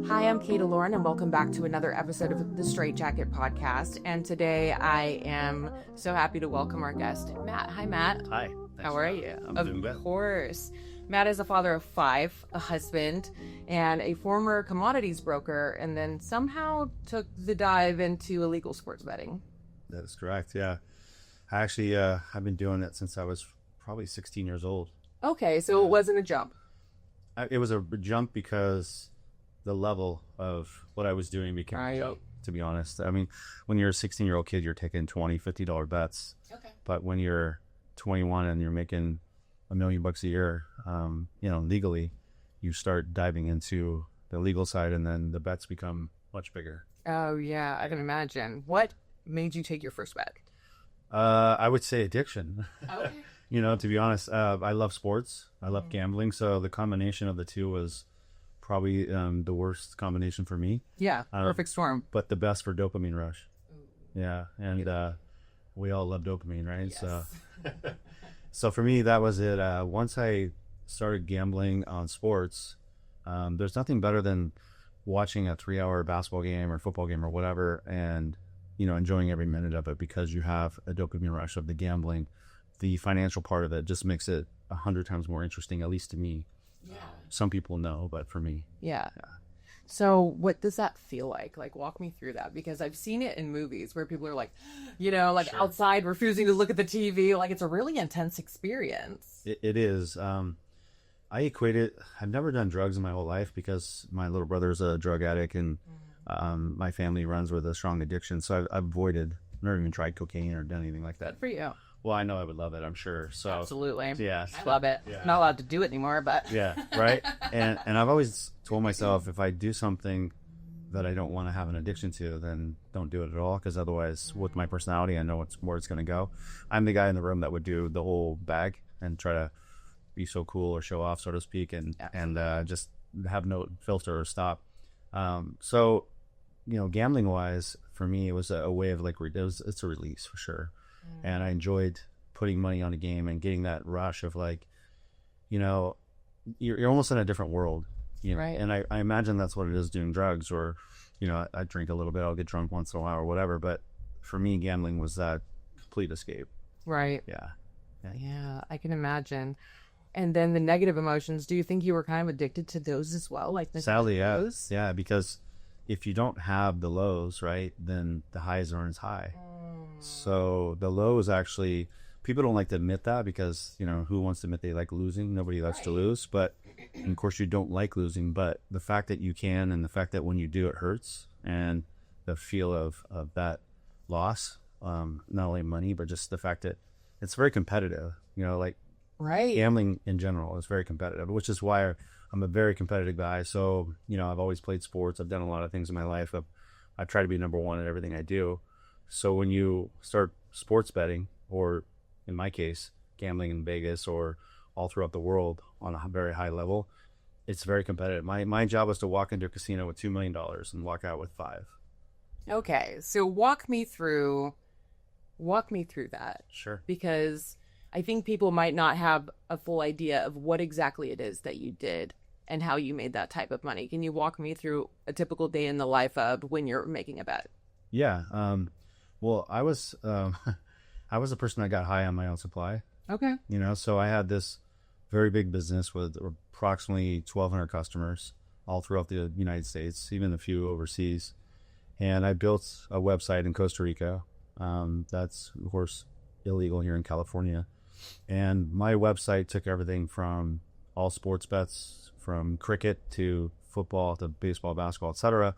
Hi, I'm Kata Lauren, and welcome back to another episode of the StraitJacket podcast. And today I am so happy to welcome our guest, Matt. Hi, Matt. Hi. How are you? I'm doing well. Of course. Matt is a father of 5, a husband, and a former commodities broker, and then somehow took the dive into illegal sports betting. That is correct, yeah. I actually, I've been doing it since I was probably 16 years old. Okay, so it wasn't a jump. It was a jump because the level of what I was doing became a joke, to be honest. I mean, when you're a 16-year-old kid, you're taking $20, $50 bets. Okay. But when you're 21 and you're making $1 million a year, legally, you start diving into the legal side, and then the bets become much bigger. Oh, yeah, I can imagine. What made you take your first bet? I would say addiction. Okay. To be honest, I love sports. I love gambling. So the combination of the two was probably the worst combination for me. Yeah, perfect storm. But the best for dopamine rush. Yeah, and we all love dopamine, right? Yes. So for me, that was it. Once I started gambling on sports, there's nothing better than watching a 3-hour basketball game or football game or whatever, and enjoying every minute of it because you have a dopamine rush of the gambling. The financial part of it just makes it 100 times more interesting, at least to me. Yeah. Some people know, but for me. Yeah. So what does that feel like? Like, walk me through that, because I've seen it in movies where people are like, Sure. outside refusing to look at the TV. Like, it's a really intense experience. It is. I equate it. I've never done drugs in my whole life because my little brother's a drug addict, and my family runs with a strong addiction. So I've avoided, never even tried cocaine or done anything like that. Good for you. Well, I know I would love it, I'm sure. So Absolutely. Yeah. I love it. Yeah. Not allowed to do it anymore, but Yeah, right. And I've always told myself, if I do something that I don't want to have an addiction to, then don't do it at all, because otherwise, with my personality, I know where it's going to go. I'm the guy in the room that would do the whole bag and try to be so cool or show off, so to speak, and just have no filter or stop. So, gambling wise, for me, it was a way of it's a release for sure. And I enjoyed putting money on a game and getting that rush of you're almost in a different world, Right. And I imagine that's what it is doing drugs, or, I drink a little bit, I'll get drunk once in a while or whatever. But for me, gambling was that complete escape. right. Yeah. Yeah, I can imagine. And then the negative emotions, do you think you were kind of addicted to those as well? Like the Sadly, yeah. lows? Yeah, because if you don't have the lows, right, then the highs aren't as high. So the lows actually, people don't like to admit that because, who wants to admit they like losing? Nobody likes to lose. But, and of course, you don't like losing. But the fact that you can, and the fact that when you do, it hurts. And the feel of that loss, not only money, but just the fact that it's very competitive. Right. Gambling in general is very competitive, which is why I'm a very competitive guy. So, I've always played sports. I've done a lot of things in my life. I've tried to be number one at everything I do. So when you start sports betting, or in my case, gambling in Vegas or all throughout the world on a very high level, it's very competitive. My job was to walk into a casino with $2 million and walk out with 5. Okay, so walk me through that. Sure. Because I think people might not have a full idea of what exactly it is that you did and how you made that type of money. Can you walk me through a typical day in the life of when you're making a bet? Yeah. Well, I was a person that got high on my own supply. Okay. So I had this very big business with approximately 1,200 customers all throughout the United States, even a few overseas. And I built a website in Costa Rica. That's, of course, illegal here in California. And my website took everything from all sports bets, from cricket to football to baseball, basketball, etc.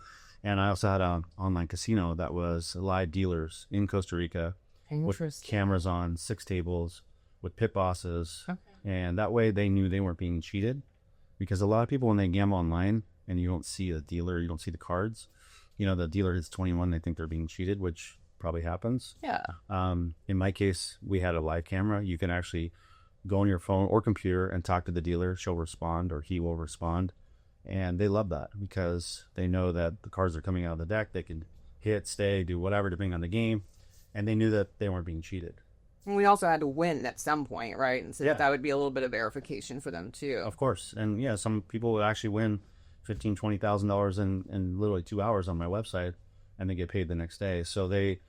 And I also had an online casino that was live dealers in Costa Rica with cameras on 6 tables with pit bosses. Okay. And that way they knew they weren't being cheated. Because a lot of people, when they gamble online and you don't see a dealer, you don't see the cards, the dealer is 21, they think they're being cheated, which probably happens. Yeah. In my case, we had a live camera. You can actually go on your phone or computer and talk to the dealer. She'll respond, or he will respond. And they love that because they know that the cards are coming out of the deck. They can hit, stay, do whatever depending on the game. And they knew that they weren't being cheated. And we also had to win at some point, right? And so Yeah. that would be a little bit of verification for them too. Of course. And yeah, some people would actually win $20,000 in literally 2 hours on my website, and they get paid the next day. So they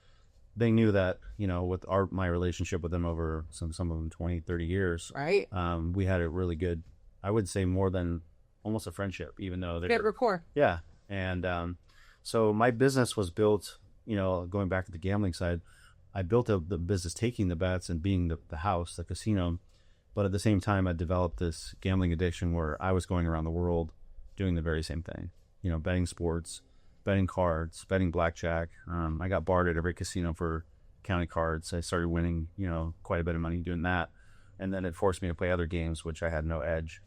knew that, with my relationship with them over some of them 20, 30 years, Right. we had a really good, I would say more than almost a friendship, even though they Good rapport. yeah. And so my business was built, going back to the gambling side, I built the business taking the bets and being the house, the casino. But at the same time, I developed this gambling addiction where I was going around the world doing the very same thing, betting sports, betting cards, betting blackjack. I got barred at every casino for county cards. I started winning, quite a bit of money doing that. And then it forced me to play other games, which I had no edge.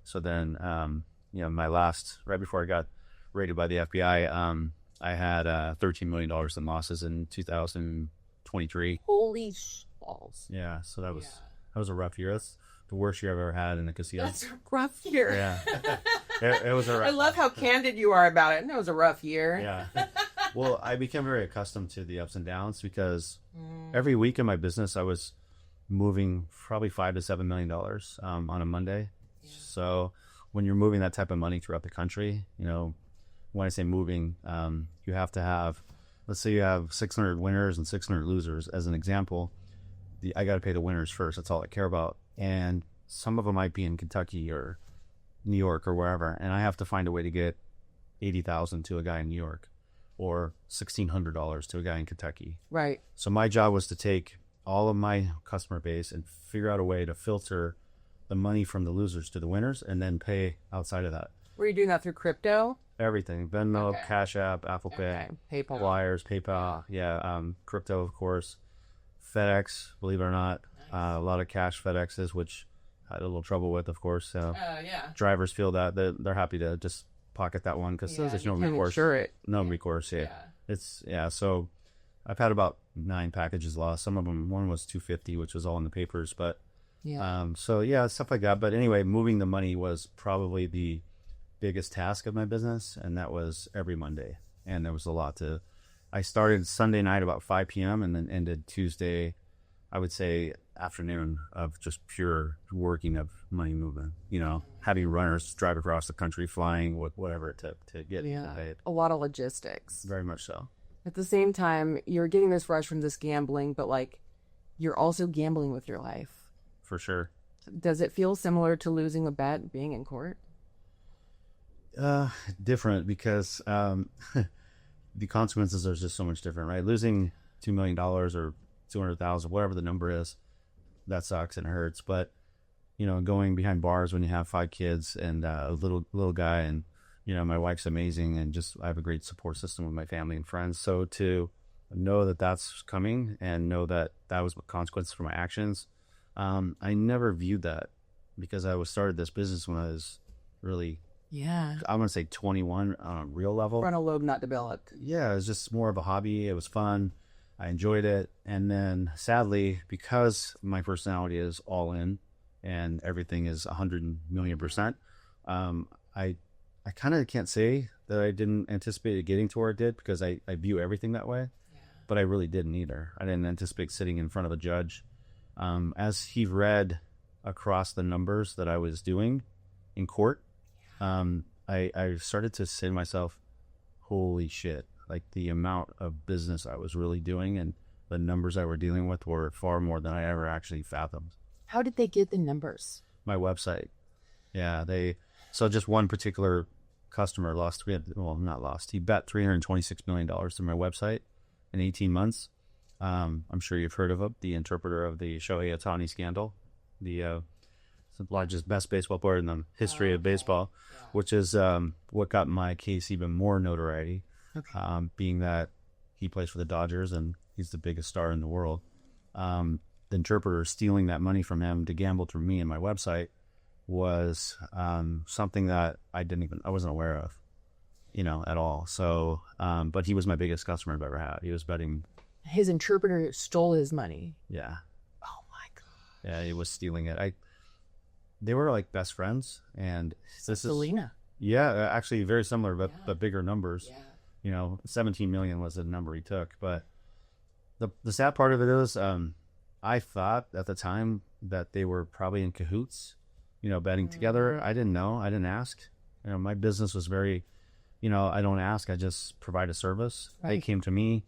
So then, right before I got raided by the FBI, I had $13 million in losses in 2023. Holy balls. Yeah, so that was a rough year. That's the worst year I've ever had in a casino. That's a rough year. Yeah. It was a rough. I love how candid you are about it. And it was a rough year. Yeah. Well, I became very accustomed to the ups and downs because every week in my business, I was moving probably $5 to $7 million on a Monday. Yeah. So when you're moving that type of money throughout the country, when I say moving, you have to have, let's say you have 600 winners and 600 losers as an example. I got to pay the winners first. That's all I care about. And some of them might be in Kentucky or New York or wherever, and I have to find a way to get $80,000 to a guy in New York or $1,600 to a guy in Kentucky. Right. So my job was to take all of my customer base and figure out a way to filter the money from the losers to the winners and then pay outside of that. Were you doing that through crypto? Everything. Venmo, okay. Cash App, Apple Pay, PayPal. Wires, PayPal. Yeah. Crypto, of course. FedEx, believe it or not. A lot of cash FedExes, which I had a little trouble with, of course. So drivers feel that they're happy to just pocket that one because there's no recourse. No recourse. Yeah. So I've had about 9 packages lost. Some of them, one was $250, which was all in the papers. But stuff like that. But anyway, moving the money was probably the biggest task of my business, and that was every Monday. And there was a lot to. I started Sunday night about 5 p.m. and then ended Tuesday, I would say, afternoon of just pure working of money movement, having runners drive across the country, flying, whatever it took to get paid. A lot of logistics. Very much so. At the same time, you're getting this rush from this gambling, but you're also gambling with your life. For sure. Does it feel similar to losing a bet being in court? Different because the consequences are just so much different, right? Losing $2 million or 200,000, whatever the number is, that sucks and it hurts. But going behind bars when you have 5 kids and a little guy, and my wife's amazing, and just I have a great support system with my family and friends. So to know that that's coming and know that that was consequences for my actions, I never viewed that because I started this business when I was really. Yeah, I'm going to say 21 on a real level. Frontal lobe not developed. Yeah, it was just more of a hobby. It was fun. I enjoyed it. And then sadly, because my personality is all in and everything is 100 million %, I kind of can't say that I didn't anticipate it getting to where it did because I view everything that way. Yeah. But I really didn't either. I didn't anticipate sitting in front of a judge. As he read across the numbers that I was doing in court, I started to say to myself, holy shit, like the amount of business I was really doing and the numbers I were dealing with were far more than I ever actually fathomed. How did they get the numbers? My website. Yeah, so just one particular customer he bet $326 million to my website in 18 months. I'm sure you've heard of him, the interpreter of the Shohei Ohtani scandal, the largest, best baseball player in the history of baseball, which is what got my case even more notoriety, being that he plays for the Dodgers and he's the biggest star in the world. The interpreter stealing that money from him to gamble through me and my website was something that I wasn't aware of, at all. So, but he was my biggest customer I've ever had. He was betting. His interpreter stole his money. Yeah. Oh my God. Yeah, he was stealing it. They were like best friends, and this Selena. Yeah, actually very similar, but bigger numbers. Yeah. 17 million was the number he took. But the sad part of it is, I thought at the time that they were probably in cahoots, betting together. I didn't know. I didn't ask. my business was very, I don't ask, I just provide a service. Right. They came to me.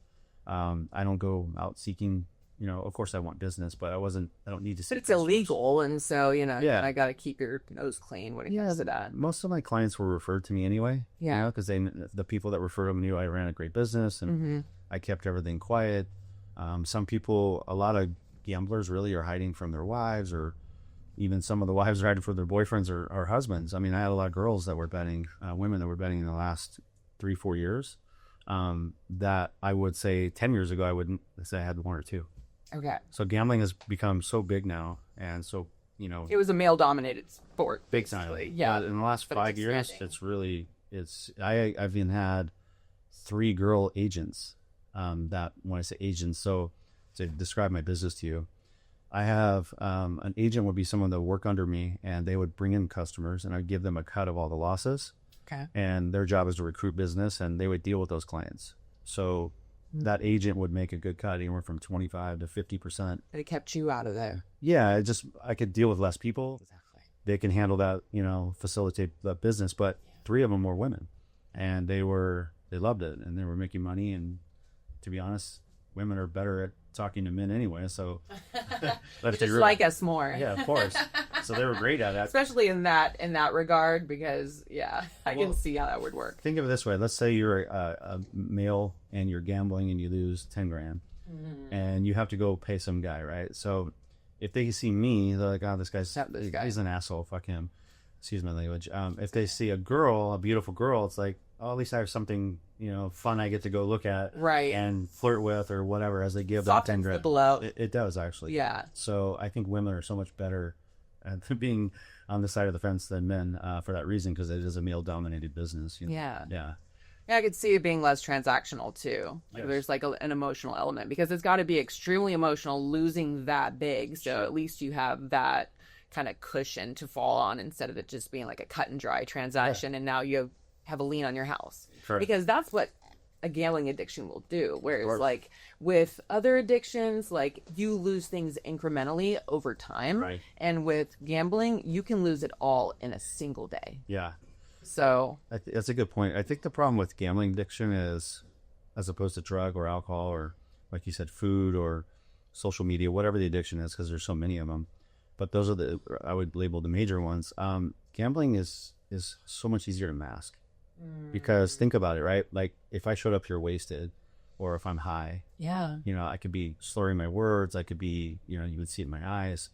I don't go out seeking, of course I want business, but I don't need to see. But it's illegal, and so Yeah. I got to keep your nose clean when it comes to that. Most of my clients were referred to me anyway. Yeah. Because the people that referred them knew I ran a great business and I kept everything quiet. Some people, a lot of gamblers really are hiding from their wives, or even some of the wives are hiding from their boyfriends or husbands. I mean, I had a lot of girls that were betting, women that were betting in the last 3-4 years. That I would say 10 years ago, I wouldn't say I had one or two. Okay. So gambling has become so big now. And so, it was a male dominated sport. big time. Yeah. In the last But 5 years, I've even had 3 girl agents, that when I say agents, so to describe my business to you, I have, an agent would be someone that would work under me, and they would bring in customers, and I'd give them a cut of all the losses. Okay. And their job is to recruit business, and they would deal with those clients. So that agent would make a good cut, anywhere from 25 to 50%. It kept you out of there. Yeah, I could deal with less people. Exactly. They can handle that, facilitate that business. But 3 of them were women, and they loved it, and they were making money. And to be honest, women are better at talking to men anyway. So They just like us more. Yeah, of course. So they were great at it. Especially in that regard, because I can see how that would work. Think of it this way. Let's say you're a male and you're gambling and you lose 10 grand and you have to go pay some guy, right? So if they see me, they're like, oh, this guy's an asshole. Fuck him. Excuse my language. If they see a beautiful girl, it's like, oh, at least I have something, fun I get to go look at, right, and flirt with or whatever as they give that 10 grand. It does, actually. Yeah. So I think women are so much better at being on the side of the fence than men, for that reason, because it is a male-dominated business. Yeah. Yeah. Yeah, I could see it being less transactional too. Like, yes. There's like an emotional element, because it's got to be extremely emotional losing that big. So Sure. At least you have that kind of cushion to fall on, instead of it just being like a cut and dry transaction. And now you have a lien on your house. Correct. Because that's what a gambling addiction will do. Whereas like with other addictions, like you lose things incrementally over time. Right. And with gambling, you can lose it all in a single day. Yeah. So That's a good point. I think the problem with gambling addiction is, as opposed to drug or alcohol or, like you said, food or social media, whatever the addiction is, because there's so many of them. But those are I would label the major ones. Gambling is so much easier to mask. Because think about it, right? Like if I showed up here wasted, or if I'm high, I could be slurring my words. I could be, you would see it in my eyes.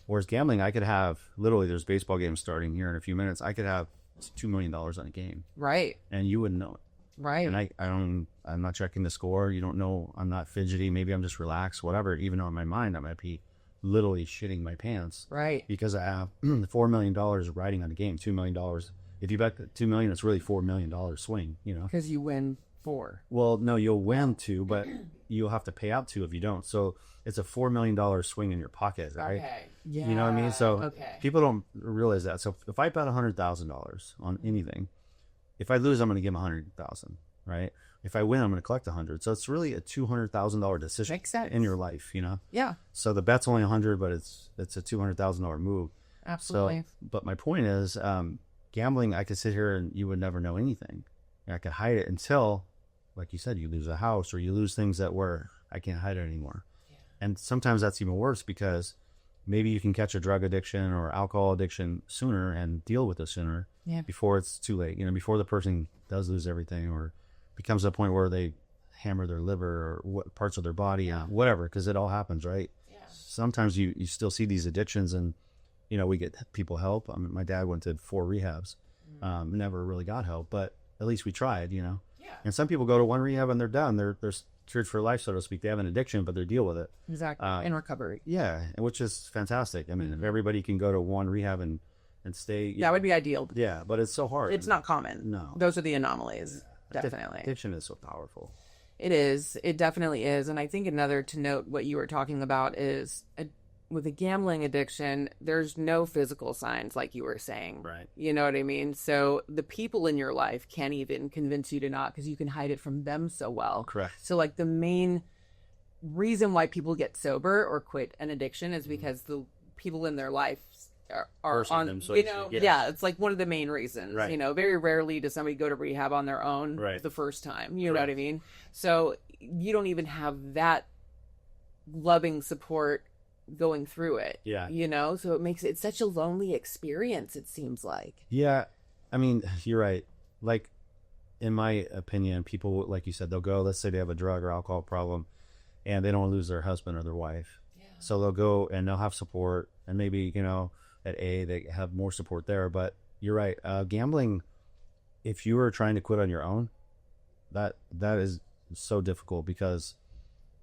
Whereas gambling, I could have, literally, there's baseball games starting here in a few minutes. I could have $2 million on a game. Right. And you wouldn't know it. Right. And I'm not checking the score. You don't know. I'm not fidgety. Maybe I'm just relaxed, whatever. Even though in my mind, I might be literally shitting my pants. Right. Because I have $4 million riding on the game, $2 million. If you bet $2 million, it's really $4 million swing, Because you win 4. Well, no, you'll win 2, but you'll have to pay out 2 if you don't. So it's a $4 million swing in your pocket, right? Okay. Yeah. You know what I mean? So okay. People don't realize that. So if I bet $100,000 on anything, if I lose, I'm going to give them $100,000, right? If I win, I'm going to collect $100. So it's really a $200,000 decision. Makes sense. In your life, Yeah. So the bet's only $100, but it's a $200,000 move. Absolutely. So, but my point is, gambling, I could sit here and you would never know anything. I could hide it until, like you said, you lose a house or you lose things where I can't hide it anymore. Yeah. And sometimes that's even worse, because maybe you can catch a drug addiction or alcohol addiction sooner and deal with it sooner before it's too late. Before the person does lose everything or becomes to a point where they hammer their liver or what parts of their body, whatever, because it all happens, right? Yeah. Sometimes you still see these addictions and, we get people help. I mean, my dad went to 4 rehabs, never really got help, but at least we tried, Yeah. And some people go to 1 rehab and they're done. They're cured for life, so to speak. They have an addiction, but they deal with it. Exactly. In recovery. Yeah, which is fantastic. I mean, if everybody can go to 1 rehab and stay. That would be ideal. Yeah, but it's so hard. It's not common. No. Those are the anomalies. Definitely. Addiction is so powerful. It is. It definitely is. And I think another to note what you were talking about is with a gambling addiction, there's no physical signs, like you were saying. Right. You know what I mean? So the people in your life can't even convince you to not, because you can hide it from them so well. Correct. So like the main reason why people get sober or quit an addiction is because the people in their life are Forcing on, them, so you to know, speak, yeah, it's like one of the main reasons, Right. you know, very rarely does somebody go to rehab on their own Right. the first time, you know what I Correct. mean? So you don't even have that loving support going through it, Yeah. you know? So it makes it such a lonely experience, it seems like. Yeah, I mean, you're right. Like, in my opinion, people, like you said, they'll go, let's say they have a drug or alcohol problem and they don't want to lose their husband or their wife. Yeah. So they'll go and they'll have support, and maybe, you know, at A, they have more support there. But you're right. Gambling, if you were trying to quit on your own, that is so difficult because,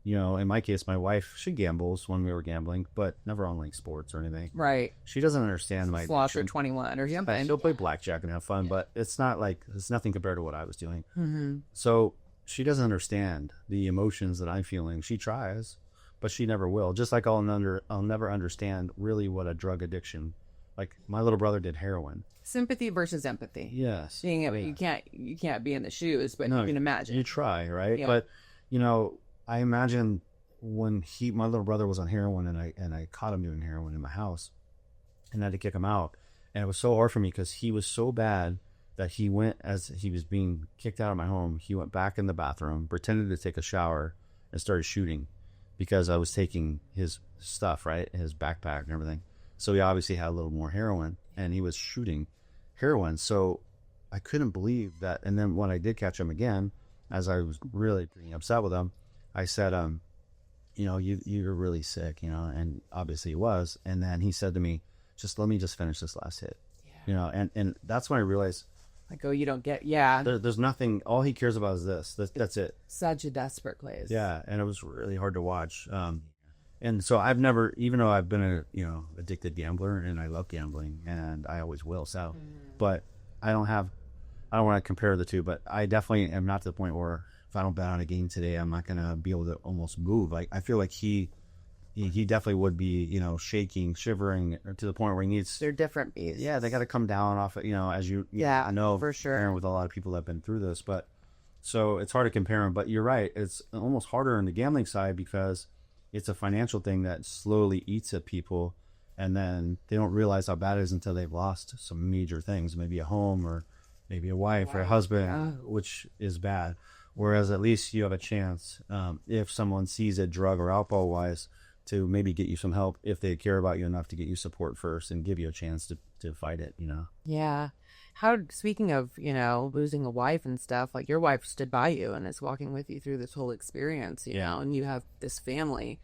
you know, in my case, my wife, she gambles when we were gambling, but never on like sports or anything. Right. She doesn't understand my Slots or addiction. 21 or something. She'll play blackjack and have fun, but it's not like, it's nothing compared to what I was doing. Mm-hmm. So she doesn't understand the emotions that I'm feeling. She tries, but she never will. Just like I'll never understand really what a drug addiction. Like my little brother did heroin. Sympathy versus empathy. Yes. Being Yeah. you can't be in the shoes, but No, you can imagine. You try, right? Yeah. But you know, I imagine when my little brother was on heroin and I caught him doing heroin in my house and had to kick him out. And it was so hard for me because he was so bad that he went, as he was being kicked out of my home, he went back in the bathroom, pretended to take a shower, and started shooting because I was taking his stuff, right? His backpack and everything. So he obviously had a little more heroin and he was shooting heroin. So I couldn't believe that. And then when I did catch him again, as I was really getting upset with him, I said, you know, you're really sick, you know, and obviously he was. And then he said to me, just let me just finish this last hit, you know, and that's when I realized, Like, oh, you don't get, yeah. there's nothing, all he cares about is this. That's it. Such a desperate place. Yeah. And it was really hard to watch. And so I've never, even though I've been a, you know, addicted gambler and I love gambling and I always will. So, but I don't want to compare the two, but I definitely am not to the point where if I don't bet on a game today, I'm not going to be able to almost move. Like, I feel like he definitely would be, you know, shaking, shivering to the point where he needs. They're different beasts. Yeah, they got to come down off it, you know, as you Yeah, I know for sure. comparing with a lot of people that have been through this, but so it's hard to compare them. But you're right, it's almost harder on the gambling side because it's a financial thing that slowly eats at people, and then they don't realize how bad it is until they've lost some major things, maybe a home or maybe a wife or a husband, which is bad. Whereas at least you have a chance, if someone sees it drug or alcohol wise, to maybe get you some help if they care about you enough to get you support first and give you a chance to fight it, you know? Yeah. How, speaking of, you know, losing a wife and stuff, like your wife stood by you and is walking with you through this whole experience, you know, and you have this family.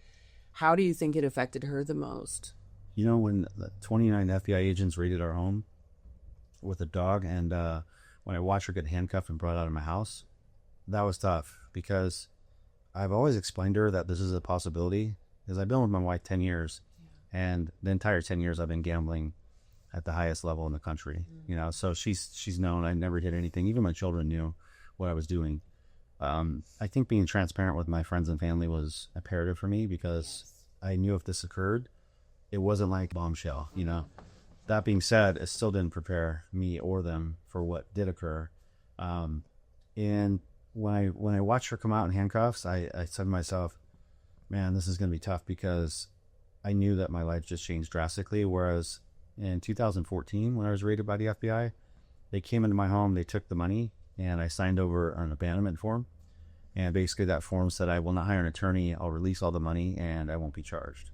How do you think it affected her the most? You know, when the 29 FBI agents raided our home with a dog, and when I watched her get handcuffed and brought out of my house, that was tough because I've always explained to her that this is a possibility because I've been with my wife 10 years and the entire 10 years I've been gambling at the highest level in the country, you know, so she's known I never did anything. Even my children knew what I was doing. I think being transparent with my friends and family was imperative for me because I knew if this occurred, it wasn't like bombshell, you know. That being said, it still didn't prepare me or them for what did occur. And when I watched her come out in handcuffs, I said to myself, man, this is going to be tough because I knew that my life just changed drastically. Whereas in 2014, when I was raided by the FBI, they came into my home, they took the money, and I signed over an abandonment form. And basically that form said I will not hire an attorney, I'll release all the money, and I won't be charged.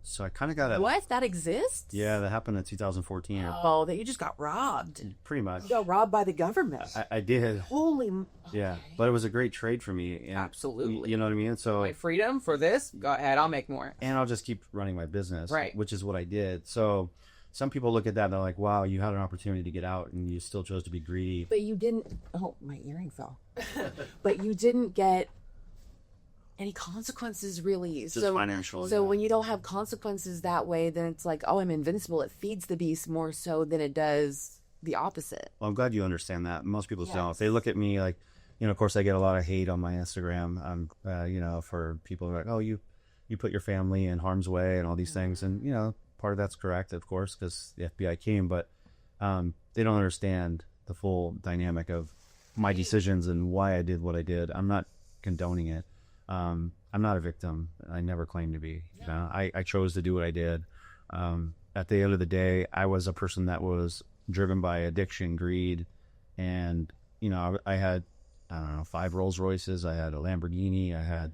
So I kind of got What? That exists? Yeah, that happened in 2014. Oh, that you just got robbed. Pretty much. You got robbed by the government. I did. Holy. Yeah, but it was a great trade for me. And Absolutely. You know what I mean? So, My freedom for this? Go ahead, I'll make more. and I'll just keep running my business, Right. which is what I did. So some people look at that and they're like, wow, you had an opportunity to get out and you still chose to be greedy. But you didn't. Oh, my earring fell. But you didn't get any consequences, really. Just financial. So when you don't have consequences that way, then it's like, oh, I'm invincible. It feeds the beast more so than it does the opposite. Well, I'm glad you understand that. Most people Yes. don't. They look at me like, you know, of course I get a lot of hate on my Instagram, you know, for people who are like, oh, you put your family in harm's way and all these things. And, you know, part of that's correct, of course, because the FBI came, but they don't understand the full dynamic of my decisions and why I did what I did. I'm not condoning it. I'm not a victim. I never claimed to be. You know, I chose to do what I did. at the end of the day, I was a person that was driven by addiction, greed, and I had, I don't know, 5 Rolls Royces, I had a Lamborghini, I had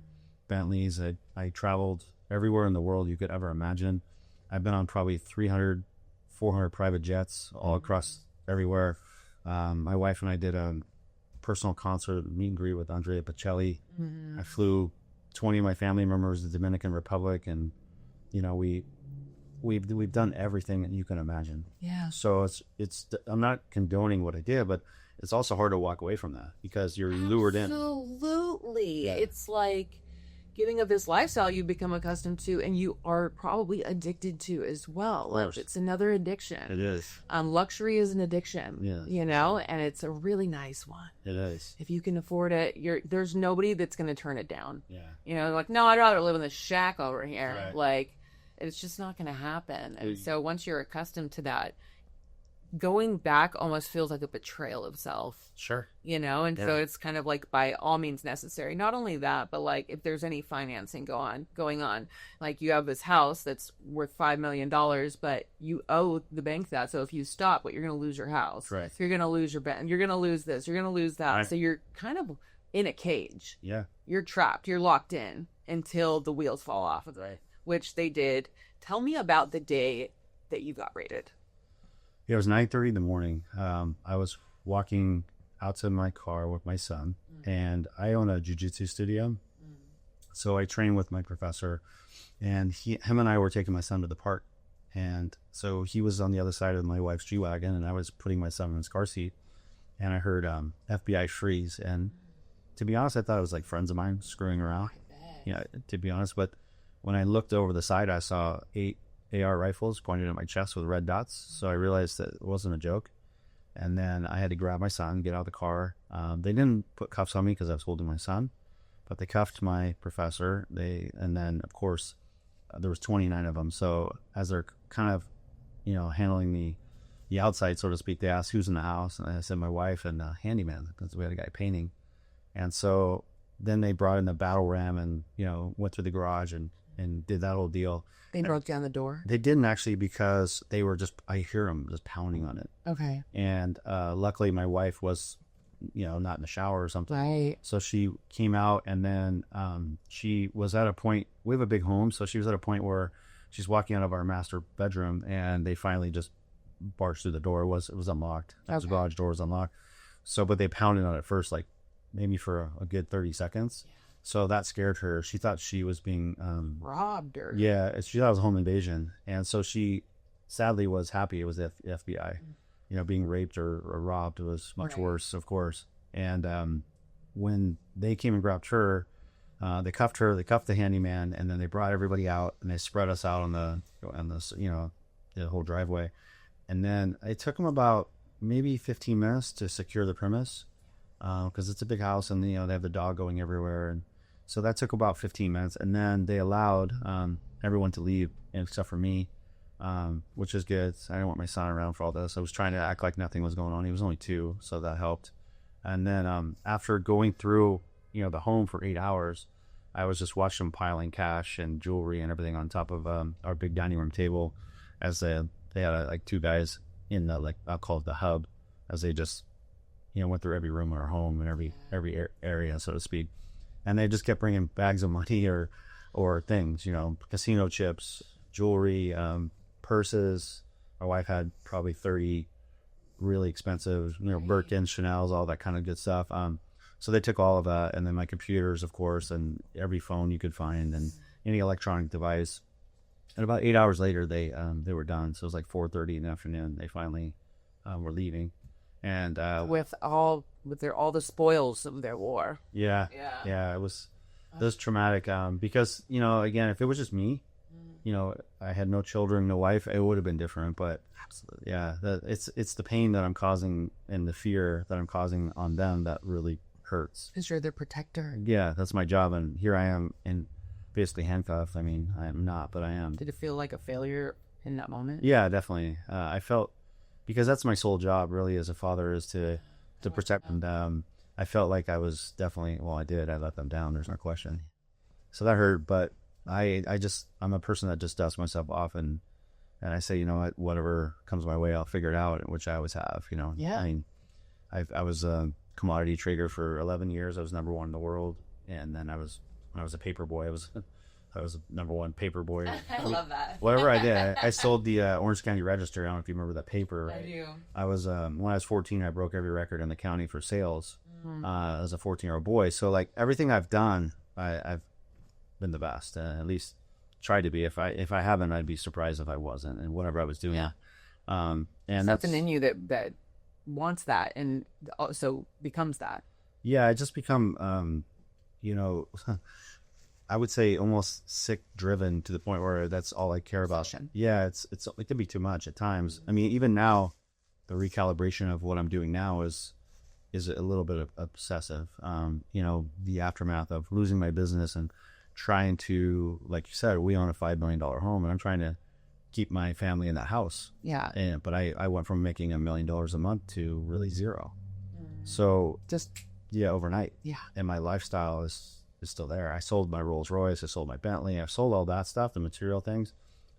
Bentleys. I traveled everywhere in the world you could ever imagine. I've been on probably 300, 400 private jets all across everywhere. My wife and I did a personal concert meet and greet with Andrea Bocelli. I flew 20 of my family members to the Dominican Republic, and we've done everything that you can imagine. Yeah. So it's I'm not condoning what I did, but it's also hard to walk away from that because you're lured in. Absolutely. Yeah. It's like giving up this lifestyle you become accustomed to and you are probably addicted to as well. Like, it's another addiction. It is. Luxury is an addiction. Yeah. And it's a really nice one. It is. If you can afford it, there's nobody that's going to turn it down. Yeah. Like, no, I'd rather live in this shack over here. Right. Like, it's just not going to happen. And so once you're accustomed to that, going back almost feels like a betrayal of self. Sure. And so it's kind of like by all means necessary. Not only that, but like if there's any financing going on, like you have this house that's worth $5 million, but you owe the bank that. So if you stop, you're going to lose your house. Right. So you're going to lose your bank. You're going to lose this. You're going to lose that. So you're kind of in a cage. Yeah. You're trapped. You're locked in until the wheels fall off of it, which they did. Tell me about the day that you got raided. Yeah, it was 9:30 in the morning. I was walking out to my car with my son, and I own a jiu-jitsu studio. So I train with my professor, and him and I were taking my son to the park. And so he was on the other side of my wife's G-Wagon, and I was putting my son in his car seat, and I heard FBI freeze. And to be honest, I thought it was like friends of mine screwing around. Yeah, to be honest. But when I looked over the side, I saw 8 AR rifles pointed at my chest with red dots. So I realized that it wasn't a joke. And then I had to grab my son, get out of the car. They didn't put cuffs on me because I was holding my son, but they cuffed my professor. And then of course there was 29 of them. So as they're kind of, handling the outside, so to speak, they asked who's in the house. And I said, my wife and a handyman, because we had a guy painting. And so then they brought in the battle ram and, went through the garage and did that whole deal. They broke down the door? They didn't actually, because they were I hear them just pounding on it. Okay. And luckily my wife was, not in the shower or something. Right. So she came out, and then she was at a point, we have a big home, so she was at a point where she's walking out of our master bedroom, and they finally just barged through the door. It was unlocked. The garage door was unlocked. So, but they pounded on it first, like maybe for a good 30 seconds. Yeah. So that scared her. She thought she was being robbed, or she thought it was a home invasion, and so she sadly was happy it was the FBI. Being raped or robbed was much worse, of course. And when they came and grabbed her, they cuffed her, they cuffed the handyman, and then they brought everybody out and they spread us out on the whole driveway. And then it took them about maybe 15 minutes to secure the premise, because it's a big house, and they have the dog going everywhere. And so that took about 15 minutes, and then they allowed everyone to leave except for me, which is good. I didn't want my son around for all this. I was trying to act like nothing was going on. He was only 2, so that helped. And then after going through the home for 8 hours, I was just watching them piling cash and jewelry and everything on top of our big dining room table, as they had like 2 guys in the, I'll call it the hub, as they just went through every room in our home and every area, so to speak. And they just kept bringing bags of money or things, casino chips, jewelry, purses. My wife had probably 30 really expensive, Birkin, Chanel's, all that kind of good stuff. So they took all of that, and then my computers, of course, and every phone you could find, and any electronic device. And about 8 hours later, they were done. So it was like 4:30 in the afternoon. They finally were leaving, and with all the spoils of their war. Yeah. It was traumatic, because again, if it was just me, I had no children, no wife, it would have been different. But absolutely, it's the pain that I'm causing and the fear that I'm causing on them that really hurts. Because you're their protector. Yeah, that's my job, and here I am in basically handcuffed. I mean, I am not, but I am. Did it feel like a failure in that moment? Yeah, definitely. I felt, because that's my sole job really as a father, is to protect them. I felt like I was definitely, I did. I let them down. There's no question. So that hurt, but I'm a person that just dusts myself off and And I say, you know what, whatever comes my way, I'll figure it out, which I always have, you know. Yeah. I mean, I was a commodity trader for 11 years. I was number one in the world. And then when I was a paper boy, I was number one paper boy. I love that. Whatever I did, I sold the Orange County Register. I don't know if you remember that paper. Right? I do. I was, when I was 14, I broke every record in the county for sales as a 14-year-old boy. So like everything I've done, I've been the best, at least tried to be. If I haven't, I'd be surprised if I wasn't, and whatever I was doing. Yeah. And something in you that wants that and also becomes that. Yeah, I just become, you know, I would say almost sick driven to the point where that's all I care about. Yeah, it can be too much at times. I mean, even now, the recalibration of what I'm doing now is a little bit obsessive. You know, the aftermath of losing my business and trying to, like you said, we own a $5 million home, and I'm trying to keep my family in that house. Yeah. But I went from making $1 million a month to really zero. So just overnight. Yeah. And my lifestyle is still there. I sold my Rolls Royce. I sold my Bentley. I've sold all that stuff, the material things.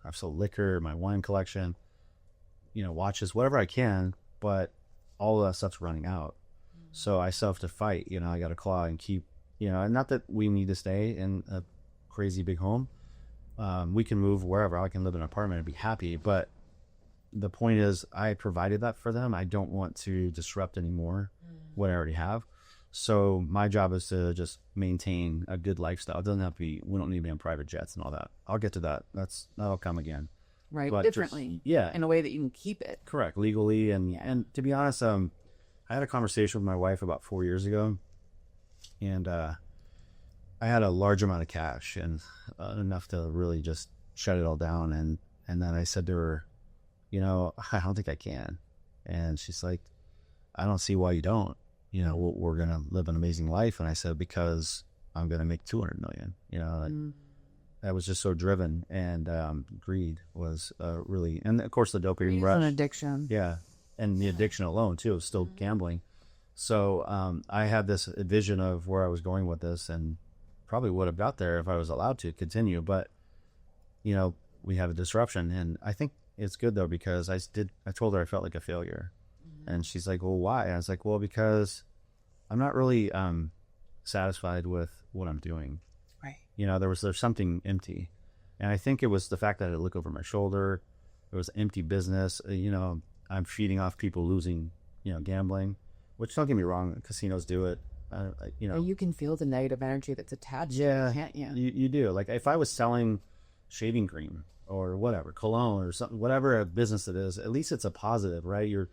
I've sold liquor, my wine collection, you know, watches, whatever I can. But all of that stuff's running out. So I still have to fight. You know, I got to claw and keep. You know, and not that we need to stay in a crazy big home. We can move wherever. I can live in an apartment and be happy. But the point is, I provided that for them. I don't want to disrupt anymore what I already have. So my job is to just maintain a good lifestyle. It doesn't have to be, we don't need to be on private jets and all that. I'll get to that. That'll come again. Right. But differently. Just, in a way that you can keep it. Correct. Legally. And to be honest, I had a conversation with my wife about 4 years ago. And I had a large amount of cash and enough to really just shut it all down. And then I said to her, you know, I don't think I can. And she's like, I don't see why you don't. You know, we're going to live an amazing life. And I said, because I'm going to make 200 million. You know, I was just so driven. And greed was really, and of course the dopamine rush. An addiction. Yeah. And the addiction alone too, is still gambling. So I had this vision of where I was going with this, and probably would have got there if I was allowed to continue. But, you know, we have a disruption. And I think it's good, though, because I told her I felt like a failure. And she's like, well, why? And I was like, well, because I'm not really satisfied with what I'm doing. Right. You know, there's something empty. And I think it was the fact that I look over my shoulder. It was empty business. You know, I'm feeding off people losing, you know, gambling. Which, don't get me wrong, casinos do it. You know, you can feel the negative energy that's attached to it, can't you? You do. Like if I was selling shaving cream or whatever, cologne or something, whatever a business it is, at least it's a positive, right? You're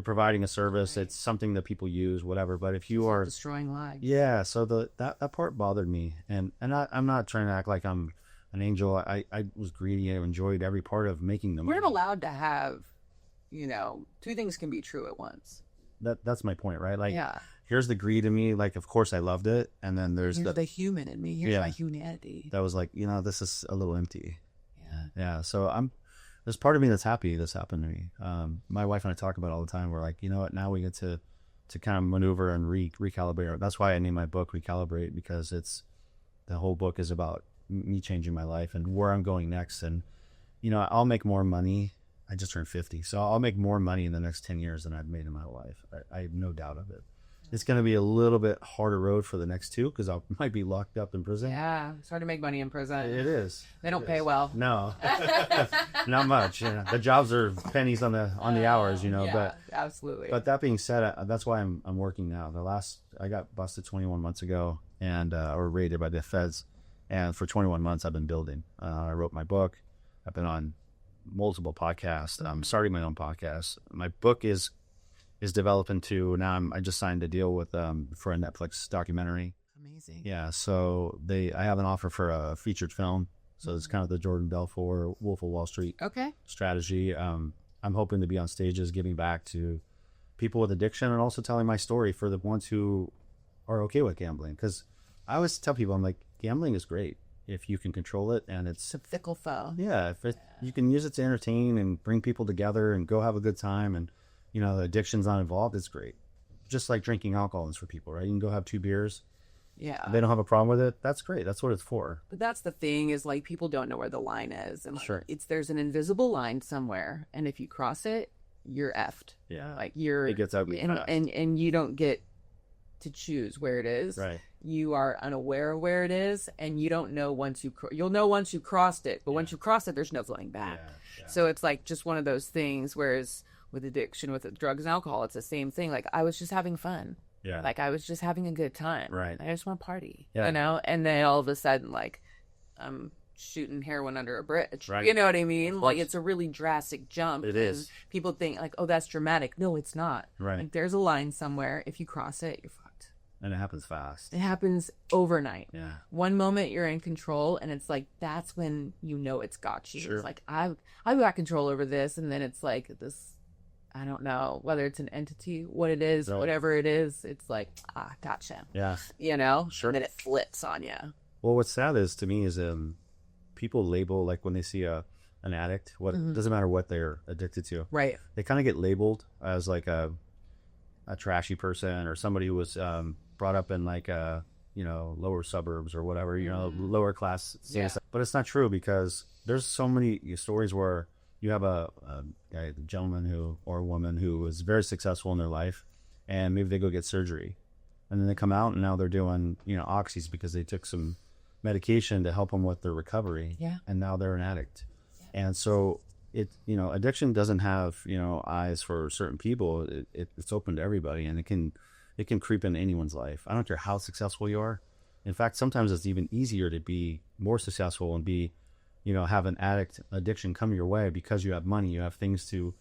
providing a service. Right. It's something that people use, whatever. But if you are destroying lives, yeah. So that part bothered me, and I'm not trying to act like I'm an angel. I was greedy. I enjoyed every part of making them. We're not allowed to have, you know, two things can be true at once. That's my point, right? Like, here's the greed in me. Like, of course I loved it. And then here's the human in me. Here's my humanity. That was like, you know, this is a little empty. Yeah. So there's part of me that's happy this happened to me. My wife and I talk about it all the time. We're like, you know what, now we get to kind of maneuver and recalibrate. That's why I named my book Recalibrate, because the whole book is about me changing my life and where I'm going next. And, you know, I'll make more money. I just turned 50, so I'll make more money in the next 10 years than I've made in my life. I have no doubt of it. It's going to be a little bit harder road for the next two because I might be locked up in prison. Yeah, it's hard to make money in prison. It is. They don't pay well. No, not much. You know, the jobs are pennies on the hours. You know, but absolutely. But that being said, that's why I'm working now. I got busted 21 months ago and or raided by the feds, and for 21 months I've been building. I wrote my book. I've been on multiple podcasts. I'm starting my own podcast. My book is developing too. Now I just signed a deal with for a Netflix documentary. Amazing. Yeah, so I have an offer for a featured film. So it's kind of the Jordan Belfort Wolf of Wall Street strategy. I'm hoping to be on stages giving back to people with addiction and also telling my story for the ones who are okay with gambling. Because I always tell people, I'm like, gambling is great if you can control it, and it's a fickle foe. Yeah, you can use it to entertain and bring people together and go have a good time, and the addiction's not involved, it's great. Just like drinking alcohol is for people, right? You can go have 2 beers, Yeah. they don't have a problem with it, that's great. That's what it's for. But that's the thing is like people don't know where the line is. And like, Sure. there's an invisible line somewhere. And if you cross it, you're effed. Yeah. Like you're It gets ugly fast. and you don't get to choose where it is. Right. You are unaware of where it is, and you don't know you'll know once you crossed it, but once you cross it, there's no going back. Yeah. So it's like just one of those things. Whereas with addiction, with drugs and alcohol, it's the same thing. Like I was just having fun. Yeah. Like I was just having a good time. Right. I just want to party. Yeah. You know, and then all of a sudden, like I'm shooting heroin under a bridge. Right. You know what I mean? Like it's a really drastic jump. It is. People think like, oh, that's dramatic. No, it's not. Right. Like there's a line somewhere. If you cross it, you're fucked. And it happens fast. It happens overnight. Yeah. One moment you're in control, and it's like that's when you know it's got you. Sure. It's like I've got control over this, and then it's like this. I don't know whether it's an entity, what it is, whatever it is. It's like gotcha. Yeah. You know. Sure. And then it flips on you. Well, what's sad is to me is people label, like when they see an addict, it doesn't matter what they're addicted to. Right. They kind of get labeled as like a trashy person or somebody who was brought up in like lower suburbs or whatever, lower class. Yeah. But it's not true, because there's so many stories where you have a gentleman or a woman who was very successful in their life, and maybe they go get surgery, and then they come out and now they're doing oxys because they took some medication to help them with their recovery. Yeah. And now they're an addict. Yeah. And so addiction doesn't have eyes for certain people. It's open to everybody, and it can creep into anyone's life. I don't care how successful you are. In fact, sometimes it's even easier to be more successful and have an addiction come your way because you have money, you have things to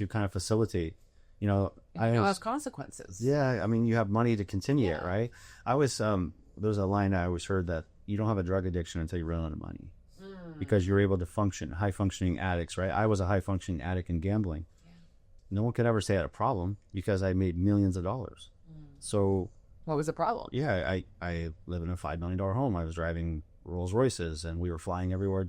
kind of facilitate. It has consequences. Yeah, I mean, you have money to continue it, right? There's a line I always heard that you don't have a drug addiction until you run out of money, because you're able to function. High functioning addicts, right? I was a high functioning addict in gambling. Yeah. No one could ever say I had a problem because I made millions of dollars. So what was the problem? Yeah, I live in a $5 million home. I was driving Rolls Royces, and we were flying everywhere.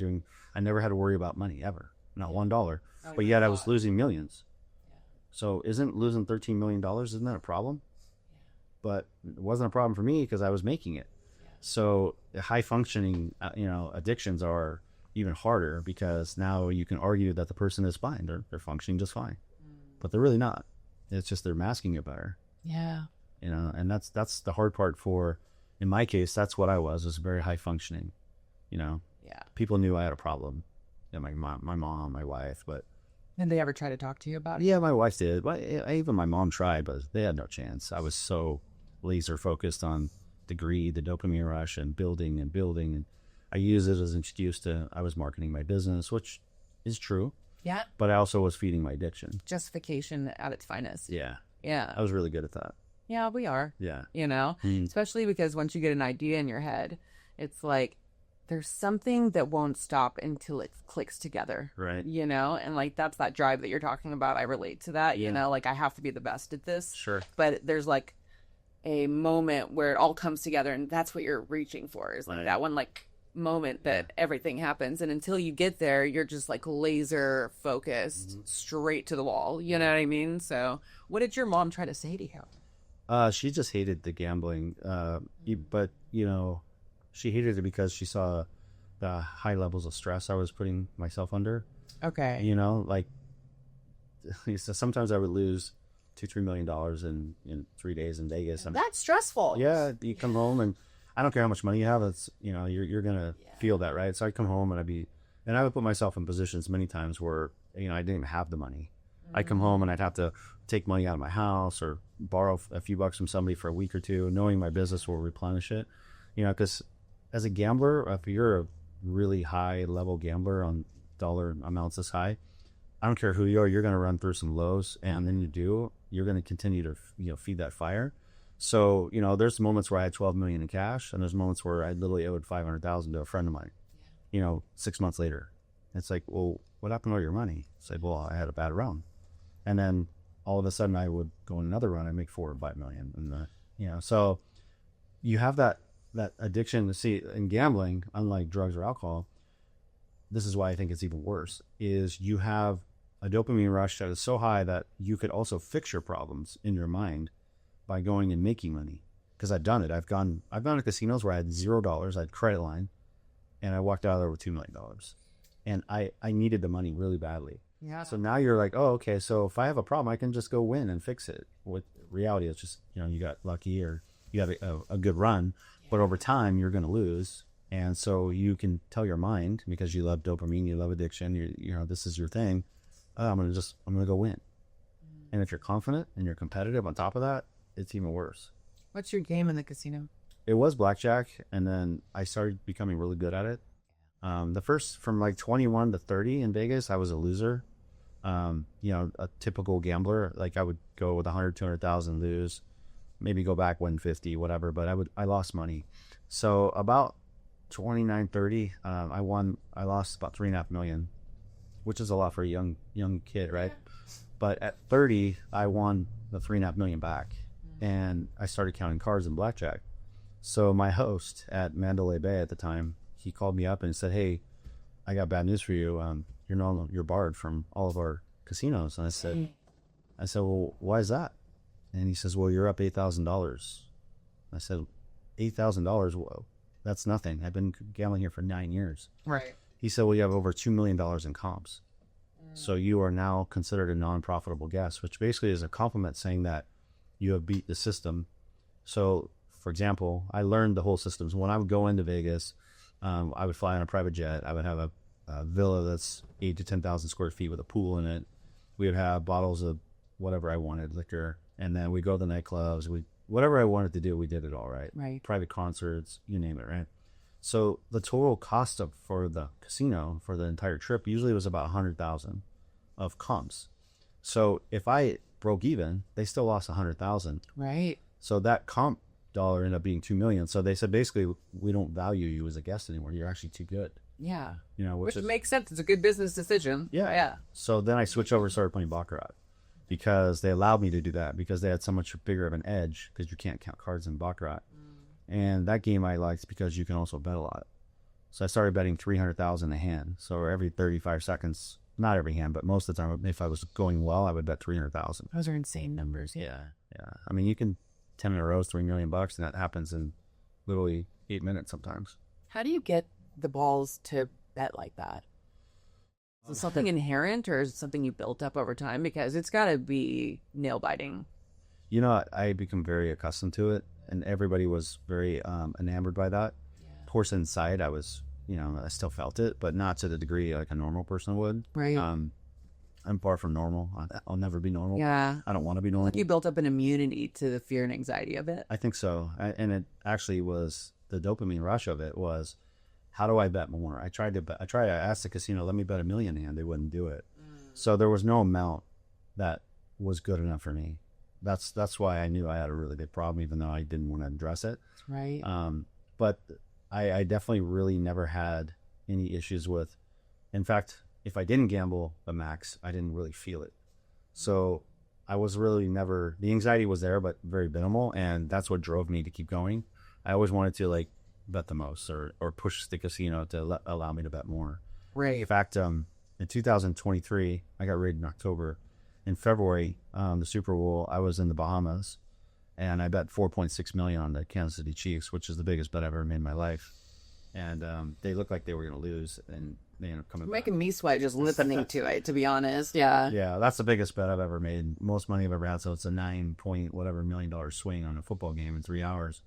I never had to worry about money ever, not $1. But yet I was losing millions. Yeah. So isn't losing $13 million, isn't that a problem? Yeah. But it wasn't a problem for me because I was making it. Yeah. So high functioning, addictions are even harder, because now you can argue that the person is fine. They're functioning just fine, but they're really not. It's just they're masking it better. Yeah. And that's the hard part in my case, that's what I was very high functioning, Yeah. People knew I had a problem. My mom, my wife, but. Did they ever try to talk to you about it? Yeah, my wife did. But even my mom tried, but they had no chance. I was so laser focused on the greed, the dopamine rush, and building. And I use it as an excuse I was marketing my business, which is true. Yeah. But I also was feeding my addiction. Justification at its finest. Yeah. Yeah. I was really good at that. Yeah, we are. Yeah. Especially because once you get an idea in your head, it's like there's something that won't stop until it clicks together. Right. And like that's that drive that you're talking about. I relate to that. Yeah. Like I have to be the best at this. Sure. But there's like a moment where it all comes together, and that's what you're reaching for, is like that one like moment that everything happens. And until you get there, you're just like laser focused straight to the wall. You know what I mean? So what did your mom try to say to you? She just hated the gambling, but she hated it because she saw the high levels of stress I was putting myself under. Okay. Like sometimes I would lose $2-3 million in 3 days in Vegas. That's stressful. Yeah, you come home and I don't care how much money you have. It's you're gonna feel that, right? So I'd come home and I would put myself in positions many times where I didn't even have the money. I'd come home and I'd have to take money out of my house or borrow a few bucks from somebody for a week or two, knowing my business will replenish it. Because as a gambler, if you're a really high level gambler on dollar amounts this high, I don't care who you are, you're going to run through some lows, and then you're going to continue to feed that fire. So there's moments where I had $12 million in cash, and there's moments where I literally owed $500,000 to a friend of mine. 6 months later, it's like, well, what happened to all your money? It's like, well, I had a bad run. And then all of a sudden I would go in another run, I make $4 or $5 million. And, so you have that addiction to see in gambling, unlike drugs or alcohol. This is why I think it's even worse, is you have a dopamine rush that is so high that you could also fix your problems in your mind by going and making money. because I've done it. I've gone to casinos where I had $0, I had credit line, and I walked out of there with $2 million. And I needed the money really badly. Yeah. So now you're like, oh, okay, so if I have a problem, I can just go win and fix it. With reality, it's just, you got lucky or you had a good run, but over time you're going to lose. And so you can tell your mind, because you love dopamine, you love addiction, this is your thing. I'm going to go win. And if you're confident and you're competitive on top of that, it's even worse. What's your game in the casino? It was blackjack, and then I started becoming really good at it. The first, from like 21 to 30 in Vegas, I was a loser. A typical gambler. Like, I would go with 100, 200,000, lose, maybe go back 150, whatever, but I lost money. So about 29, 30, I lost about $3.5 million, which is a lot for a young kid, right? But at 30, I won the $3.5 million back, and I started counting cards in blackjack. So my host at Mandalay Bay at the time, he called me up and said, "Hey, I got bad news for you. You're barred from all of our casinos." And I said, "Well, why is that?" And he says, "Well, you're up $8,000." I said, $8,000? Whoa, that's nothing. I've been gambling here for 9 years. Right. He said, "Well, you have over $2 million in comps. So you are now considered a non-profitable guest," which basically is a compliment saying that you have beat the system. So, for example, I learned the whole system. So when I would go into Vegas, I would fly on a private jet. I would have a villa that's 8 to 10,000 square feet with a pool in it. We would have bottles of whatever I wanted, liquor, and then we go to the nightclubs. Whatever I wanted to do, we did it all, right? Right. Private concerts, you name it, right? So the total cost for the casino for the entire trip usually was about $100,000 of comps. So if I broke even, they still lost $100,000. Right. So that comp dollar ended up being $2 million. So they said, basically, we don't value you as a guest anymore. You're actually too good. Yeah. Which makes sense. It's a good business decision. Yeah. Yeah. So then I switched over and started playing baccarat, because they allowed me to do that, because they had so much bigger of an edge, because you can't count cards in baccarat. And that game I liked because you can also bet a lot. So I started betting 300,000 a hand. So every 35 seconds, not every hand, but most of the time, if I was going well, I would bet 300,000. Those are insane numbers. Yeah. I mean, you can 10 in a row is $3 million, and that happens in literally 8 minutes sometimes. How do you get the balls to bet like that? Is it something inherent, or is it something you built up over time? Because it's got to be nail biting. I become very accustomed to it, and everybody was very enamored by that. Yeah. Of course, inside I was, I still felt it, but not to the degree like a normal person would. Right. I'm far from normal. I'll never be normal. Yeah. I don't want to be normal. You built up an immunity to the fear and anxiety of it. I think so. And it actually was, the dopamine rush of it was, how do I bet more? I asked the casino, let me bet $1 million, and they wouldn't do it. So there was no amount that was good enough for me. That's why I knew I had a really big problem, even though I didn't want to address it. Right. But I definitely really never had any issues with, in fact, if I didn't gamble the max, I didn't really feel it. So I was really never, the anxiety was there, but very minimal. And that's what drove me to keep going. I always wanted to bet the most or push the casino to allow me to bet more. Right. In fact, in 2023, I got raided in October. In February, the Super Bowl, I was in the Bahamas, and I bet $4.6 million on the Kansas City Chiefs, which is the biggest bet I've ever made in my life. And they looked like they were going to lose, and they ended up coming back. Making me sweat just listening to it, to be honest. Yeah. Yeah, that's the biggest bet I've ever made. Most money I've ever had, so it's a $9 million swing on a football game in 3 hours,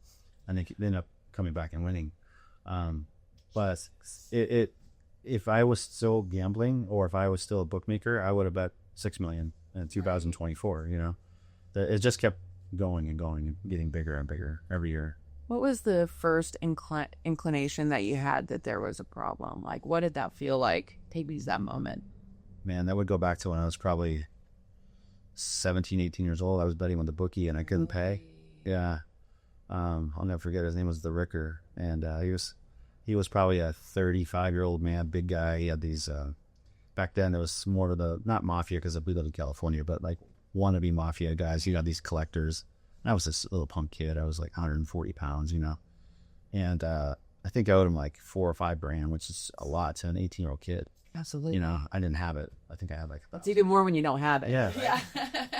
and they ended up coming back and winning. But if I was still gambling, or if I was still a bookmaker, I would have bet $6 million in 2024. It just kept going and going and getting bigger and bigger every year. What was the first inclination that you had that there was a problem? Like, what did that feel like? Take me to that moment. Man, that would go back to when I was probably 17, 18 years old. I was betting with the bookie and I couldn't pay. Yeah. I'll never forget. His name was the Ricker. And he was probably a 35-year-old man, big guy. He had these, back then it was more of the, not mafia because we lived in California, but like wannabe mafia guys. You got these collectors. I was this little punk kid. I was like 140 pounds, and I think I owed him like $4 or $5 grand, which is a lot to an 18-year-old kid. Absolutely. I didn't have it. I think I had like that's even more when you don't have it. Yeah.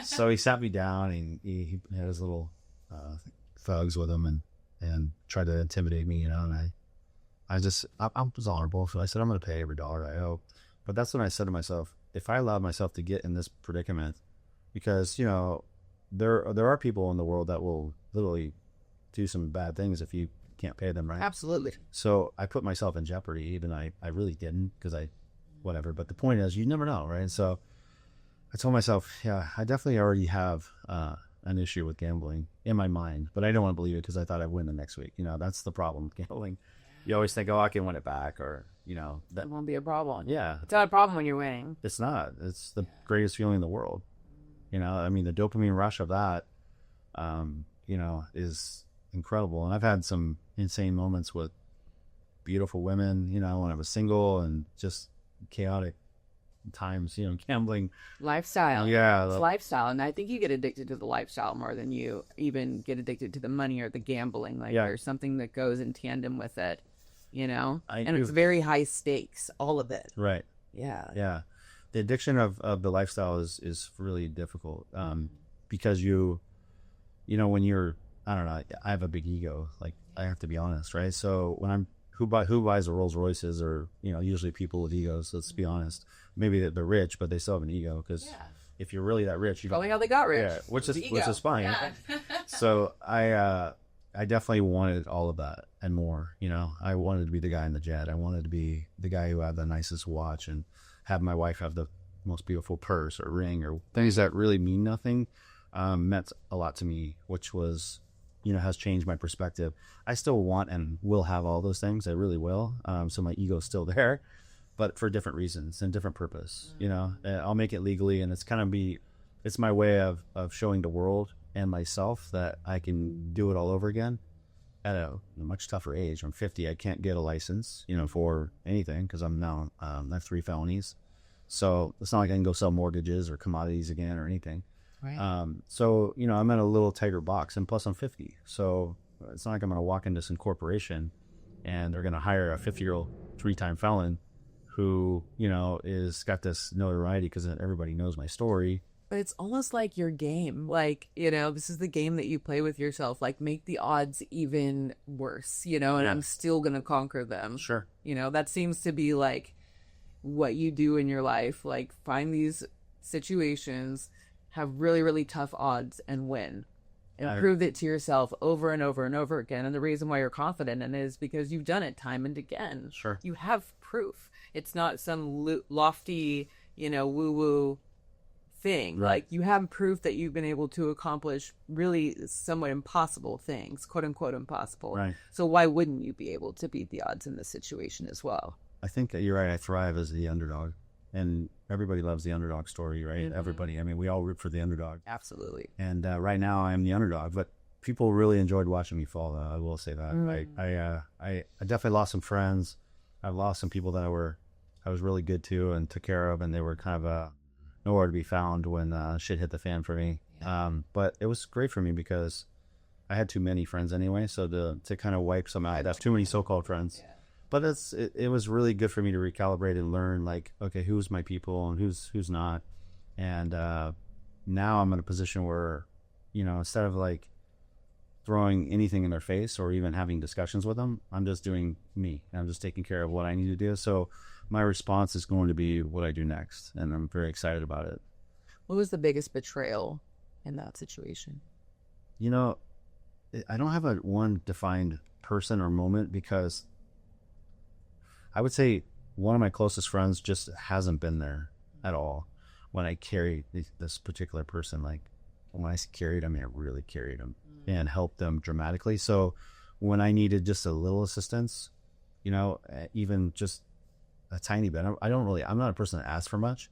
So he sat me down and he had his little thugs with them and tried to intimidate me, and I was honorable. So I said, I'm going to pay every dollar I owe. But that's when I said to myself, if I allowed myself to get in this predicament, because, there are people in the world that will literally do some bad things if you can't pay them, right? Absolutely. So I put myself in jeopardy, even I really didn't, because whatever. But the point is, you never know, right? So I told myself, yeah, I definitely already have an issue with gambling in my mind, but I don't want to believe it because I thought I'd win the next week. That's the problem with gambling. You always think, oh, I can win it back, or, that It won't be a problem. Yeah. It's not a problem when you're winning. It's not. It's the greatest feeling in the world. I mean, the dopamine rush of that, is incredible. And I've had some insane moments with beautiful women, when I was single, and just chaotic times, gambling. Lifestyle. Yeah. It's lifestyle. And I think you get addicted to the lifestyle more than you even get addicted to the money or the gambling. Like there's something that goes in tandem with it, and it's very high stakes, all of it. Right. Yeah. Yeah. The addiction of the lifestyle is really difficult, because when you're, I don't know, I have a big ego, like I have to be honest, right? So when who buys the Rolls Royces, or, usually people with egos, let's be honest. Maybe they're rich, but they still have an ego, because if you're really that rich, you probably how they got rich. Yeah, which is fine. Yeah. So I definitely wanted all of that and more. I wanted to be the guy in the jet. I wanted to be the guy who had the nicest watch, and have my wife have the most beautiful purse or ring, or things that really mean nothing, meant a lot to me, which was, has changed my perspective. I still want and will have all those things. I really will. So my ego's still there, but for different reasons and different purpose. I'll make it legally, and it's my way of showing the world and myself that I can do it all over again at a much tougher age. I'm 50. I can't get a license, for anything, because I have 3 felonies. So it's not like I can go sell mortgages or commodities again or anything. Right. So, I'm in a little tighter box, and plus I'm 50. So it's not like I'm going to walk into some corporation and they're going to hire a 50-year-old 3-time felon who, is got this notoriety because everybody knows my story. But it's almost like your game. Like, this is the game that you play with yourself. Like, make the odds even worse, and I'm still going to conquer them. Sure. That seems to be like what you do in your life. Like, find these situations, have really, really tough odds, and win. And prove it to yourself over and over and over again. And the reason why you're confident in it is because you've done it time and again. Sure. You have proof. It's not some lofty, woo-woo thing. Right. Like, you have proof that you've been able to accomplish really somewhat impossible things, quote unquote impossible. Right. So why wouldn't you be able to beat the odds in this situation as well? I think that you're right. I thrive as the underdog, and everybody loves the underdog story, right? Mm-hmm. Everybody. I mean, we all root for the underdog. Absolutely. And right now I am the underdog, but people really enjoyed watching me fall, though. I will say that. Mm-hmm. I definitely lost some friends. I've lost some people that I was really good to and took care of, and they were kind of nowhere to be found when shit hit the fan for me. Yeah. But it was great for me because I had too many friends anyway, so to kind of wipe some out, that's too many so-called friends. Yeah. But it was really good for me to recalibrate and learn, like, okay, who's my people and who's not. And now I'm in a position where, instead of like throwing anything in their face or even having discussions with them, I'm just doing me. I'm just taking care of what I need to do. So my response is going to be what I do next, and I'm very excited about it. What was the biggest betrayal in that situation? I don't have one defined person or moment, because I would say one of my closest friends just hasn't been there at all when I carried this particular person. Like, when I carried him, I really carried him and helped them dramatically. So when I needed just a little assistance, even just a tiny bit, I'm not a person that asks for much.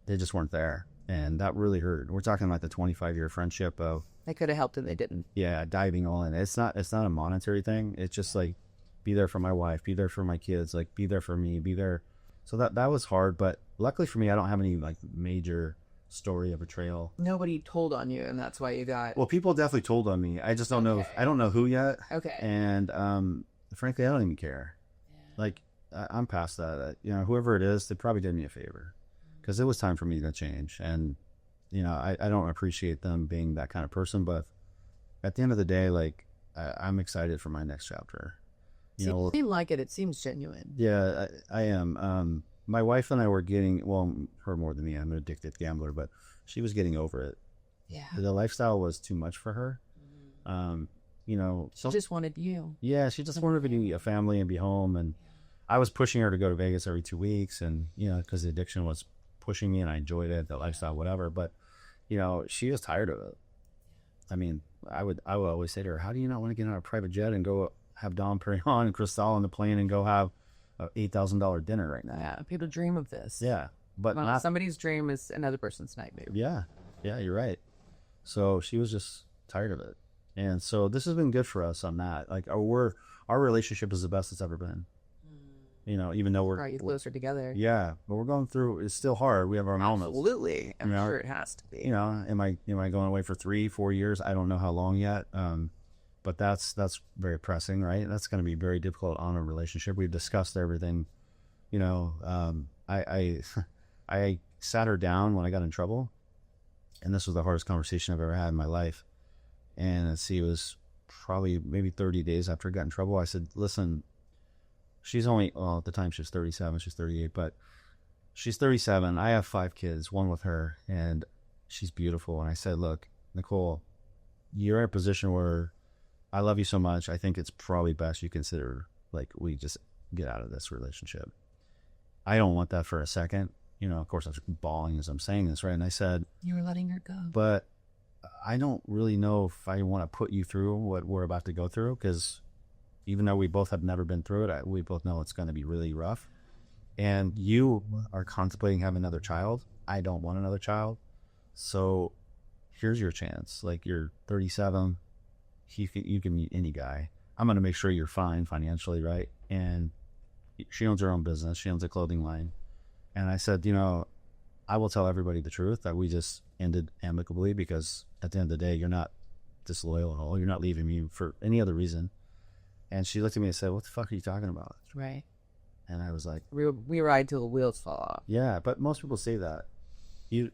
They just weren't there. And that really hurt. We're talking like the 25-year friendship of, they could have helped and they didn't. Yeah, diving all in. It's not a monetary thing. It's just like, be there for my wife, be there for my kids, like, be there for me, be there. So that was hard, but luckily for me, I don't have any like major story of betrayal. Nobody told on you, and that's why you got. Well, people definitely told on me. I just don't know. I don't know who yet. Okay. And frankly, I don't even care. Yeah. Like, I'm past that. Whoever it is, they probably did me a favor, because it was time for me to change. And I don't appreciate them being that kind of person, but at the end of the day, like I'm excited for my next chapter. You seem like it. It seems genuine. Yeah, I am. My wife and I were getting, well, her more than me. I'm an addicted gambler, but she was getting over it. Yeah. The lifestyle was too much for her. She just wanted you. Yeah, she just wanted to be a family and be home. And I was pushing her to go to Vegas every 2 weeks, and because the addiction was pushing me, and I enjoyed it, the lifestyle, whatever. But she was tired of it. I mean, I would always say to her, "How do you not want to get on a private jet and go have Dom Perignon and Cristal on the plane and go have a $8,000 dinner right now?" Yeah, people dream of this. Yeah, but somebody's dream is another person's nightmare. Yeah, you're right. So she was just tired of it. And so this has been good for us on that. Like our relationship is the best it's ever been. Even though we're closer together. Yeah, but we're going through. It's still hard. We have our moments. Absolutely, I'm sure it has to be. Am I going away for 3-4 years? I don't know how long yet. But that's very pressing, right? That's going to be very difficult on a relationship. We've discussed everything. I sat her down when I got in trouble, and this was the hardest conversation I've ever had in my life. And it was probably maybe 30 days after I got in trouble. I said, listen, she's only, at the time she was 37, she's 38, but she's 37. I have 5 kids, one with her, and she's beautiful. And I said, look, Nicole, you're in a position where I love you so much. I think it's probably best you consider, like, we just get out of this relationship. I don't want that for a second. Of course, I was bawling as I'm saying this, right? And I said, you were letting her go. But I don't really know if I want to put you through what we're about to go through, because even though we both have never been through it, we both know it's going to be really rough. And you are contemplating having another child. I don't want another child. So here's your chance. Like, you're 37. You can meet any guy. I'm going to make sure you're fine financially, right? And she owns her own business. She owns a clothing line. And I said, I will tell everybody the truth, that we just ended amicably, because at the end of the day, you're not disloyal at all. You're not leaving me for any other reason. And she looked at me and said, what the fuck are you talking about? Right. And I was like, we ride till the wheels fall off. Yeah, but most people say that.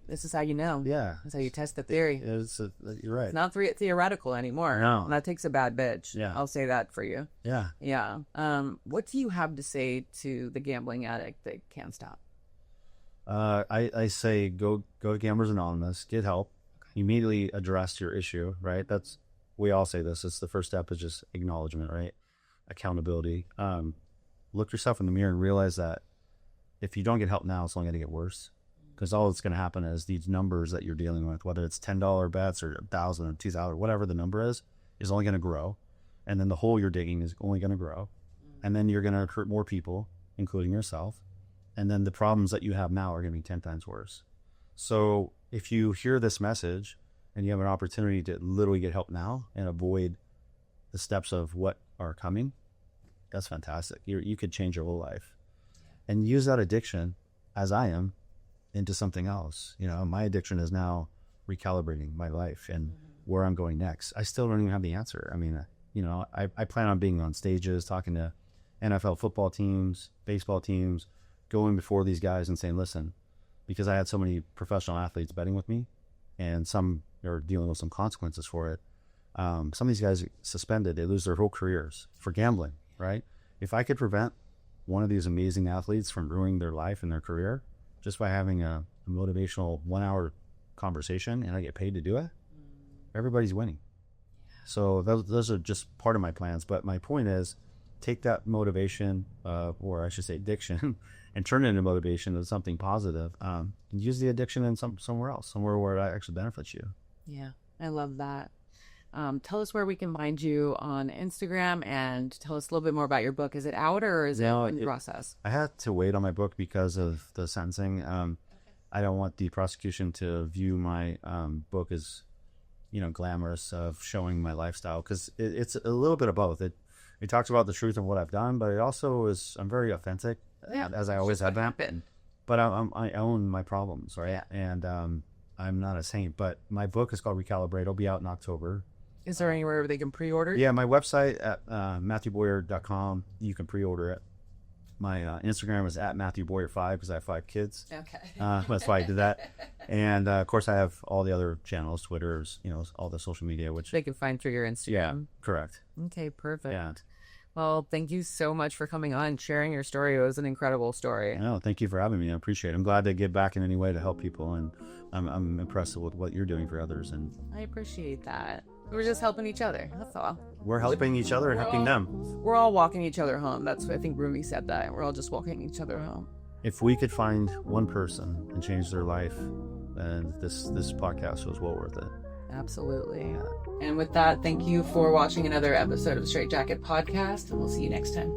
This is how you know. Yeah. That's how you test the theory. You're right. It's not theoretical anymore. No. And that takes a bad bitch. Yeah. I'll say that for you. Yeah. Yeah. What do you have to say to the gambling addict that can't stop? I say go to Gamblers Anonymous, get help, immediately address your issue, right? We all say this. It's the first step is just acknowledgement, right? Accountability. Look yourself in the mirror and realize that if you don't get help now, it's only going to get worse. Because all that's going to happen is these numbers that you're dealing with, whether it's $10 bets or $1,000 or $2,000, whatever the number is only going to grow. And then the hole you're digging is only going to grow. And then you're going to hurt more people, including yourself. And then the problems that you have now are going to be 10 times worse. So if you hear this message and you have an opportunity to literally get help now and avoid the steps of what are coming, that's fantastic. You could change your whole life. And use that addiction, as I am, into something else. My addiction is now recalibrating my life and where I'm going next. I still don't even have the answer. I mean, I plan on being on stages, talking to NFL football teams, baseball teams, going before these guys and saying, listen, because I had so many professional athletes betting with me, and some are dealing with some consequences for it. Some of these guys suspended, they lose their whole careers for gambling, right? If I could prevent one of these amazing athletes from ruining their life and their career just by having a motivational 1-hour conversation, and I get paid to do it, everybody's winning. So those are just part of my plans. But my point is, take that motivation, or I should say addiction, and turn it into motivation into something positive. And use the addiction in somewhere else, somewhere where it actually benefits you. Yeah, I love that. Tell us where we can find you on Instagram, and tell us a little bit more about your book. Is it out, or is it in process? I had to wait on my book because of the sentencing. I don't want the prosecution to view my book as, glamorous of showing my lifestyle, because it's a little bit of both. It talks about the truth of what I've done, but it also is, I'm very authentic, as I always have been. But I own my problems, right? Yeah. And I'm not a saint, but my book is called Recalibrate. It'll be out in October. Is there anywhere they can pre-order? Yeah, my website at MatthewBowyer.com. You can pre-order it. My Instagram is at Matthew Bowyer 5 because I have 5 kids. Okay. That's why I did that. And of course, I have all the other channels, Twitter's, all the social media, which they can find through your Instagram. Yeah, correct. Okay, perfect. Yeah. Well, thank you so much for coming on, sharing your story. It was an incredible story. No, thank you for having me. I appreciate it. I'm glad to give back in any way to help people, and I'm impressed with what you're doing for others. And I appreciate that. We're just helping each other. That's all. We're helping each other and helping them. We're all walking each other home. I think Rumi said that. We're all just walking each other home. If we could find one person and change their life, then this podcast was well worth it. Absolutely. And with that, thank you for watching another episode of StraitJacket Podcast, and we'll see you next time.